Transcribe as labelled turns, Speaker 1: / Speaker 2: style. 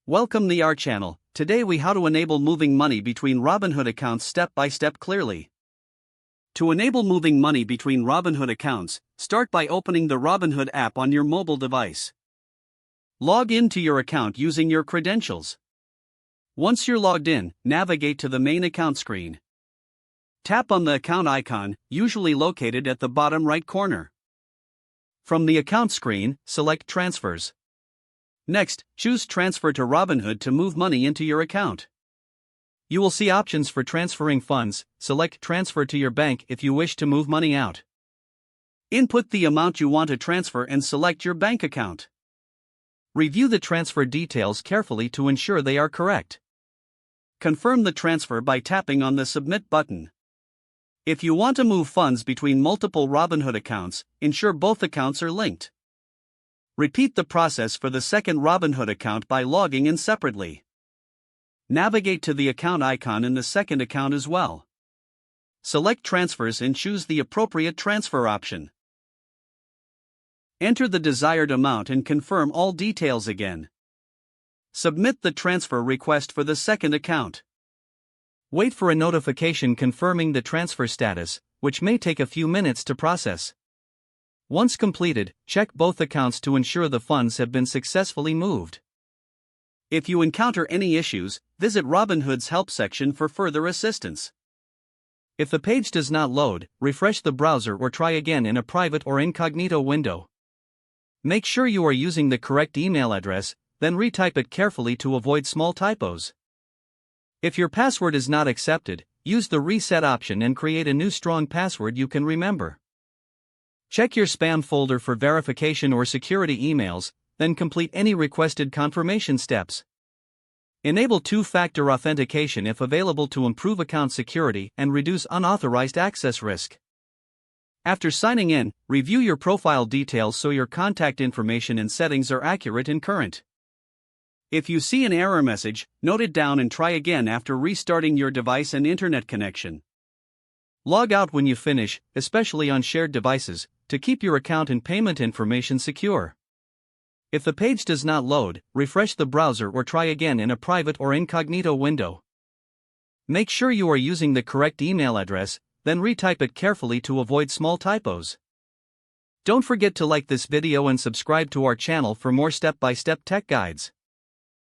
Speaker 1: Welcome to our channel. Today we how to enable moving money between Robinhood accounts step by step clearly. To enable moving money between Robinhood accounts, start by opening the Robinhood app on your mobile device. Log into your account using your credentials. Once you're logged in, navigate to the main account screen. Tap on the account icon, usually located at the bottom right corner. From the account screen, select Transfers. Next, choose Transfer to Robinhood to move money into your account. You will see options for transferring funds. Select Transfer to your bank if you wish to move money out. Input the amount you want to transfer and select your bank account. Review the transfer details carefully to ensure they are correct. Confirm the transfer by tapping on the Submit button. If you want to move funds between multiple Robinhood accounts, ensure both accounts are linked. Repeat the process for the second Robinhood account by logging in separately. Navigate to the account icon in the second account as well. Select Transfers and choose the appropriate transfer option. Enter the desired amount and confirm all details again. Submit the transfer request for the second account. Wait for a notification confirming the transfer status, which may take a few minutes to process. Once completed, check both accounts to ensure the funds have been successfully moved. If you encounter any issues, visit Robinhood's help section for further assistance. If the page does not load, refresh the browser or try again in a private or incognito window. Make sure you are using the correct email address, then retype it carefully to avoid small typos. If your password is not accepted, use the reset option and create a new strong password you can remember. Check your spam folder for verification or security emails, then complete any requested confirmation steps. Enable two-factor authentication if available to improve account security and reduce unauthorized access risk. After signing in, review your profile details so your contact information and settings are accurate and current. If you see an error message, note it down and try again after restarting your device and internet connection. Log out when you finish, especially on shared devices, to keep your account and payment information secure. If the page does not load, refresh the browser or try again in a private or incognito window. Make sure you are using the correct email address, then retype it carefully to avoid small typos. Don't forget to like this video and subscribe to our channel for more step-by-step tech guides.